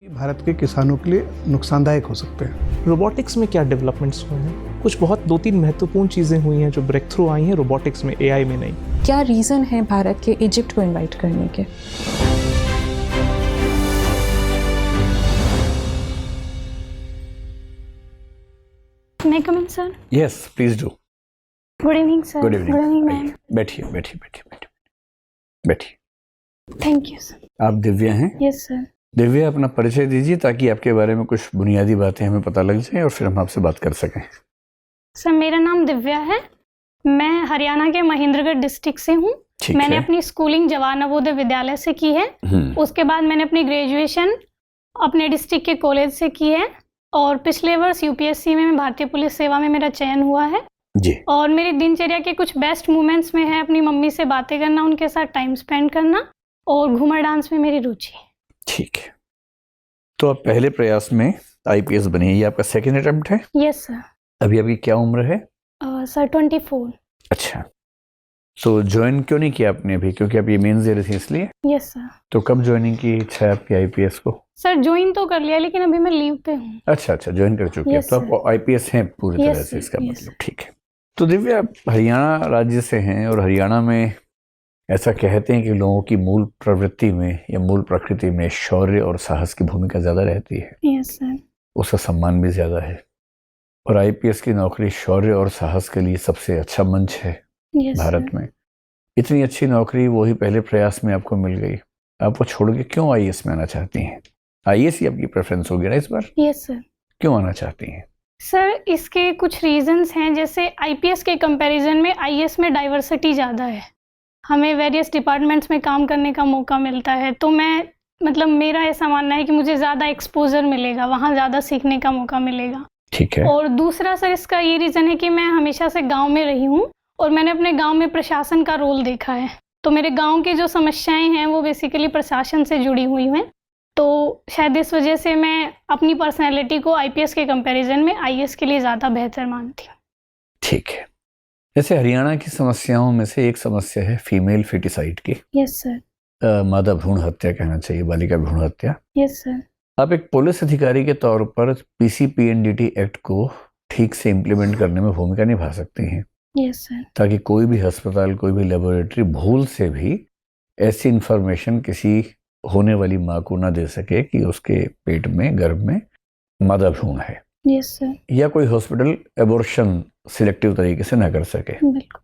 भारत के किसानों के लिए नुकसानदायक हो सकते हैं। रोबोटिक्स में क्या डेवलपमेंट्स हुए हैं? कुछ बहुत 2-3 महत्वपूर्ण चीज़ें हुई हैं जो ब्रेक थ्रू आई हैं रोबोटिक्स में, एआई में नहीं। क्या रीज़न है भारत के इजिप्ट को इनवाइट करने के? मैं come in sir? Yes please do. Good evening sir. Good evening. Good evening ma'am. बैठिए बैठिए बैठिए बैठिए बैठिए। Thank you sir. आप दिव्या हैं? Yes sir. दिव्या, अपना परिचय दीजिए ताकि आपके बारे में कुछ बुनियादी बातें हमें पता लग जाए और फिर हम आपसे बात कर सकें। सर मेरा नाम दिव्या है। मैं हरियाणा के महेंद्रगढ़ डिस्ट्रिक्ट से हूँ। मैंने अपनी स्कूलिंग जवाहर नवोदय विद्यालय से की है। उसके बाद मैंने अपनी ग्रेजुएशन अपने डिस्ट्रिक्ट के कॉलेज से की है और पिछले वर्ष यूपीएससी में भारतीय पुलिस सेवा में मेरा चयन हुआ है जी। और मेरी दिनचर्या के कुछ बेस्ट मोमेंट्स में है अपनी मम्मी से बातें करना, उनके साथ टाइम स्पेंड करना और घूमर डांस में मेरी रुचि है। ठीक है, तो आप पहले प्रयास में आईपीएस बनी है, ये आपका सेकंड अटेम्प्ट है? Yes sir. अभी आपकी क्या उम्र है? सर 24। अच्छा, तो ज्वाइन क्यों नहीं किया आपने अभी? क्योंकि आप ये मेंस दे रहे थे इसलिए? Yes sir. तो कब ज्वाइनिंग की इच्छा है आपकी आईपीएस को? सर ज्वाइन तो कर लिया लेकिन अभी मैं लीव पे हूँ। अच्छा, ज्वाइन कर चुके हैं, Yes, तो आप आईपीएस हैं पूरी तरह से, इसका yes. मतलब। ठीक है, तो दिव्या आप हरियाणा राज्य से हैं और हरियाणा में ऐसा कहते हैं कि लोगों की मूल प्रवृत्ति में या मूल प्रकृति में शौर्य और साहस की भूमिका ज़्यादा रहती है। Yes sir. उसका सम्मान भी ज़्यादा है और आईपीएस की नौकरी शौर्य और साहस के लिए सबसे अच्छा मंच है भारत में। इतनी अच्छी नौकरी वही पहले प्रयास में आपको मिल गई, आपको छोड़ के क्यों आईएएस में आना चाहती हैं? आईएएस ही आपकी प्रेफरेंस होगी ना इस बार? Yes sir. क्यों आना चाहती हैं? सर इसके कुछ रीजंस हैं, जैसे आईपीएस के कंपैरिजन में आईएएस में डाइवर्सिटी ज़्यादा है, हमें वेरियस डिपार्टमेंट्स में काम करने का मौका मिलता है, तो मेरा ऐसा मानना है कि मुझे ज़्यादा एक्सपोजर मिलेगा, वहाँ ज़्यादा सीखने का मौका मिलेगा। ठीक है। और दूसरा सर इसका ये रीज़न है कि मैं हमेशा से गाँव में रही हूँ और मैंने अपने गाँव में प्रशासन का रोल देखा है, तो मेरे गाँव की जो समस्याएं हैं वो बेसिकली प्रशासन से जुड़ी हुई हैं, तो शायद इस वजह से मैं अपनी पर्सनैलिटी को आईपीएस के कंपैरिजन में आईएएस के लिए ज़्यादा बेहतर मानती हूँ। ठीक है, जैसे हरियाणा की समस्याओं में से एक समस्या है फीमेल फिटिसाइड की। Yes sir. मादा भ्रूण हत्या कहना चाहिए, बालिका भ्रूण हत्या। Yes sir. आप एक पुलिस अधिकारी के तौर पर पीसीपीएनडीटी एक्ट को ठीक से इम्प्लीमेंट करने में भूमिका निभा सकती हैं। Yes sir. ताकि कोई भी अस्पताल, कोई भी लेबोरेटरी भूल से भी ऐसी इंफॉर्मेशन किसी होने वाली माँ को ना दे सके कि उसके पेट में, गर्भ में मादा भ्रूण है। Yes sir. या कोई हॉस्पिटल एबॉर्शन सिलेक्टिव तरीके से ना कर सके। बिल्कुल।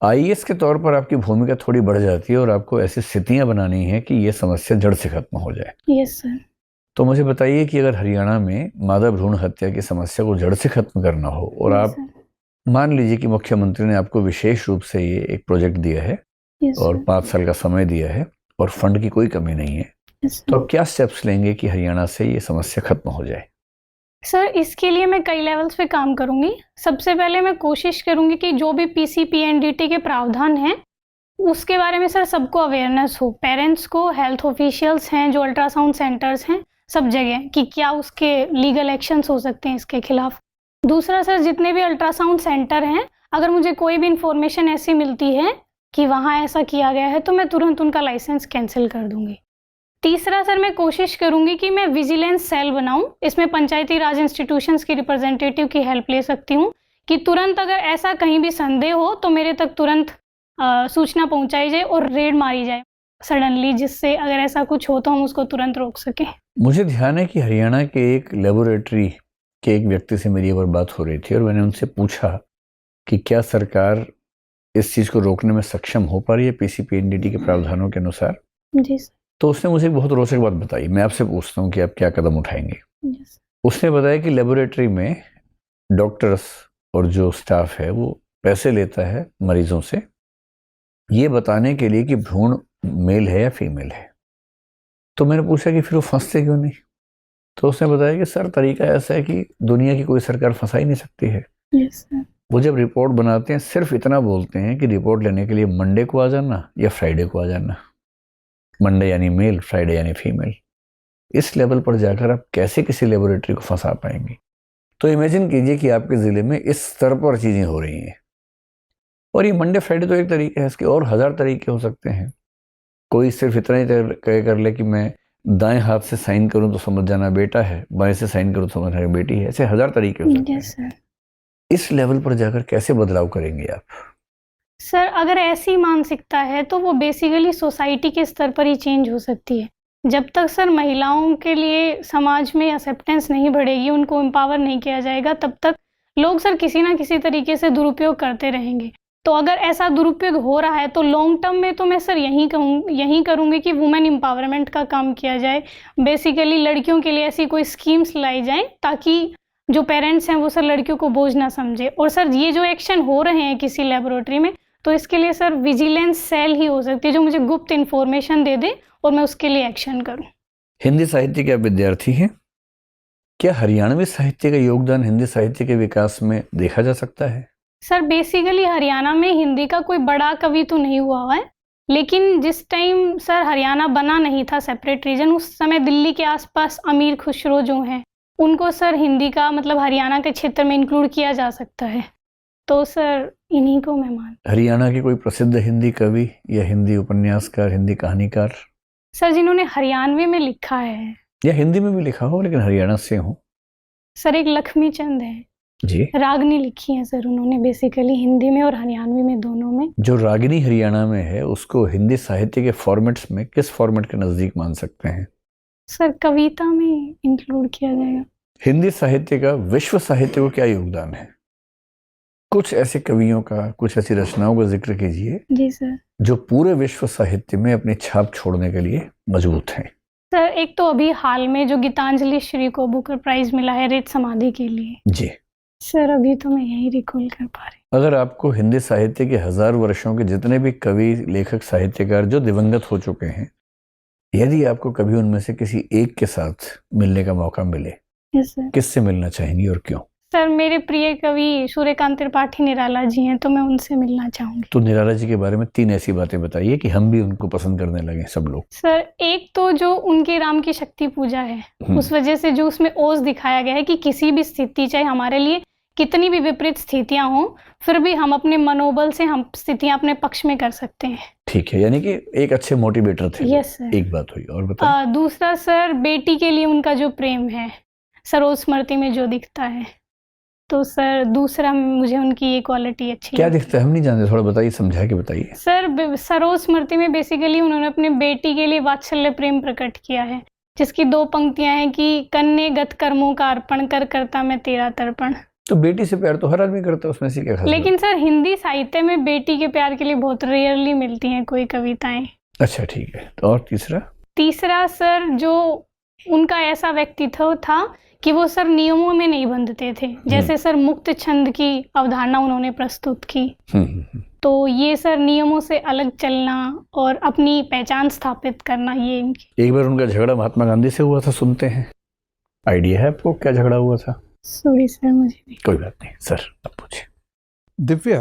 आईएएस के तौर पर आपकी भूमिका थोड़ी बढ़ जाती है और आपको ऐसी स्थितियां बनानी है कि ये समस्या जड़ से खत्म हो जाए। Yes sir. तो मुझे बताइए कि अगर हरियाणा में मादा भ्रूण हत्या की समस्या को जड़ से खत्म करना हो और आप मान लीजिए कि मुख्यमंत्री ने आपको विशेष रूप से ये एक प्रोजेक्ट दिया है और 5 साल का समय दिया है और फंड की कोई कमी नहीं है, तो आप क्या स्टेप्स लेंगे कि हरियाणा से ये समस्या खत्म हो जाए? सर इसके लिए मैं कई लेवल्स पे काम करूंगी। सबसे पहले मैं कोशिश करूंगी कि जो भी पीसीपीएनडीटी के प्रावधान हैं उसके बारे में सर सबको अवेयरनेस हो, पेरेंट्स को, हेल्थ ऑफिशियल्स हैं, जो अल्ट्रासाउंड सेंटर्स हैं, सब जगह, कि क्या उसके लीगल एक्शंस हो सकते हैं इसके खिलाफ। दूसरा सर, जितने भी अल्ट्रासाउंड सेंटर हैं, अगर मुझे कोई भी इंफॉर्मेशन ऐसी मिलती है कि वहाँ ऐसा किया गया है तो मैं तुरंत उनका लाइसेंस कैंसिल कर दूंगी। तीसरा सर, मैं कोशिश करूंगी कि मैं विजिलेंस सेल बनाऊं, इसमें पंचायती राज इंस्टीट्यूशंस की रिप्रेजेंटेटिव की हेल्प ले सकती हूं कि तुरंत अगर ऐसा कहीं भी संदेह हो तो मेरे तक तुरंत सूचना पहुंचाई जाए और रेड मारी जाए सडनली, जिससे अगर ऐसा कुछ हो तो हम उसको तुरंत रोक सकें। मुझे ध्यान है कि हरियाणा के एक लेबोरेटरी के एक व्यक्ति से मेरी एक बार बात हो रही थी और मैंने उनसे पूछा कि क्या सरकार इस चीज़ को रोकने में सक्षम हो पा रही है पीसीपीएनडीटी के प्रावधानों के अनुसार? जी सर। तो उसने मुझे बहुत रोचक बात बताई। मैं आपसे पूछता हूँ कि आप क्या कदम उठाएंगे? उसने बताया कि लेबोरेटरी में डॉक्टर्स और जो स्टाफ है वो पैसे लेता है मरीजों से ये बताने के लिए कि भ्रूण मेल है या फीमेल है। तो मैंने पूछा कि फिर वो फंसते क्यों नहीं? तो उसने बताया कि सर तरीका ऐसा है कि दुनिया की कोई सरकार फंसा ही नहीं सकती है। वो जब रिपोर्ट बनाते हैं सिर्फ इतना बोलते हैं कि रिपोर्ट लेने के लिए मंडे को आ जाना या फ्राइडे को आ जाना। मंडे यानी मेल, फ्राइडे यानी फीमेल। इस लेवल पर जाकर आप कैसे किसी लेबोरेटरी को फंसा पाएंगे? तो इमेजिन कीजिए कि आपके ज़िले में इस स्तर पर चीज़ें हो रही हैं और ये मंडे फ्राइडे तो एक तरीका है, इसके और 1000 तरीके हो सकते हैं। कोई सिर्फ इतना ही कर ले कि मैं दाएं हाथ से साइन करूं तो समझ जाना बेटा है, बाएं से साइन करूं तो समझ जाना बेटी है। ऐसे 1000 तरीके हो सकते हैं। Yes sir. इस लेवल पर जाकर कैसे बदलाव करेंगे आप? सर अगर ऐसी मानसिकता है तो वो बेसिकली सोसाइटी के स्तर पर ही चेंज हो सकती है। जब तक सर महिलाओं के लिए समाज में एक्सेप्टेंस नहीं बढ़ेगी, उनको एम्पावर नहीं किया जाएगा, तब तक लोग सर किसी ना किसी तरीके से दुरुपयोग करते रहेंगे। तो अगर ऐसा दुरुपयोग हो रहा है तो लॉन्ग टर्म में तो मैं सर यही करूँगी कि वुमेन एम्पावरमेंट का काम किया जाए। बेसिकली लड़कियों के लिए ऐसी कोई स्कीम्स लाई जाएँ ताकि जो पेरेंट्स हैं वो सर लड़कियों को बोझ ना समझे। और सर ये जो एक्शन हो रहे हैं किसी लेबोरेटरी में, तो इसके लिए सर विजिलेंस सेल ही हो सकती है जो मुझे गुप्त इन्फॉर्मेशन दे दे और मैं उसके लिए एक्शन करूं। हिंदी साहित्य के आप विद्यार्थी हैं, क्या हरियाणवी साहित्य का योगदान हिंदी साहित्य के विकास में देखा जा सकता है? सर बेसिकली हरियाणा में हिंदी का कोई बड़ा कवि तो नहीं हुआ है, लेकिन जिस टाइम सर हरियाणा बना नहीं था सेपरेट रीजन, उस समय दिल्ली के आसपास अमीर खुसरो जो हैं उनको सर हिंदी का मतलब हरियाणा के क्षेत्र में इंक्लूड किया जा सकता है। तो सर इन्हीं को मैं मानती। हरियाणा के कोई प्रसिद्ध हिंदी कवि या हिंदी उपन्यासकार, हिंदी कहानीकार? सर जिन्होंने हरियाणवी में लिखा है या हिंदी में भी लिखा हो लेकिन हरियाणा से हो? सर एक लक्ष्मी चंद है जी। रागनी लिखी है सर उन्होंने, बेसिकली हिंदी में और हरियाणवी में दोनों में। जो रागिनी हरियाणा में है उसको हिंदी साहित्य के फॉर्मेट्स में किस फॉर्मेट के नजदीक मान सकते हैं? सर कविता में इंक्लूड किया जाएगा। हिंदी साहित्य का विश्व साहित्य को क्या योगदान है? कुछ ऐसे कवियों का, कुछ ऐसी रचनाओं का जिक्र कीजिए जी सर, जो पूरे विश्व साहित्य में अपनी छाप छोड़ने के लिए मजबूत हैं। सर एक तो अभी हाल में जो गीतांजलि श्री को बुकर प्राइज मिला है रेत समाधि के लिए। जी। सर अभी तो मैं यही रिकॉल कर पा रही। अगर आपको हिंदी साहित्य के 1000 वर्षों के जितने भी कवि, लेखक, साहित्यकार जो दिवंगत हो चुके हैं, यदि आपको कभी उनमें से किसी एक के साथ मिलने का मौका मिले, यस सर। किससे मिलना चाहेंगी और क्यों? सर मेरे प्रिय कवि सूर्यकांत त्रिपाठी निराला जी हैं, तो मैं उनसे मिलना चाहूंगी। तो निराला जी के बारे में 3 ऐसी बातें बताइए कि हम भी उनको पसंद करने लगे सब लोग। सर एक तो जो उनके राम की शक्ति पूजा है, उस वजह से जो उसमें ओज दिखाया गया है कि किसी भी स्थिति, चाहे हमारे लिए कितनी भी विपरीत स्थितियां हों, फिर भी हम अपने मनोबल से हम स्थितियां अपने पक्ष में कर सकते हैं। ठीक है, यानी कि एक अच्छे मोटिवेटर थे। Yes sir. एक बात हुई, और बताइए। दूसरा सर बेटी के लिए उनका जो प्रेम है सरोज स्मृति में जो दिखता है, तो सर दूसरा मुझे उनकी ये क्वालिटी अच्छी क्या लगती दिखता है? हम नहीं जानते, थोड़ा बताइए, समझा के बताइए। सर सरोज स्मृति में बेसिकली उन्होंने अपने बेटी के लिए वात्सल्य प्रेम प्रकट किया है, जिसकी 2 पंक्तियां हैं कि कन्ने गत कर्मों का अर्पण कर करता मैं तेरा तर्पण। तो बेटी से प्यार तो हर आदमी करता है, उसमें से क्या खास बात? लेकिन सर हिंदी साहित्य में बेटी के प्यार के लिए बहुत रेयरली मिलती हैं कोई कविताएं। अच्छा ठीक है, तो और तीसरा सर जो उनका ऐसा व्यक्तित्व था कि वो सर नियमों में नहीं बंधते थे, जैसे सर मुक्त छंद की अवधारणा उन्होंने प्रस्तुत की। तो ये सर नियमों से अलग चलना और अपनी पहचान स्थापित करना, ये इनकी। एक बार उनका झगड़ा महात्मा गांधी से हुआ था, सुनते हैं। आइडिया है आपको क्या झगड़ा हुआ था? सॉरी सर, मुझे नहीं। कोई बात नहीं सर, आप पूछिए। दिव्या,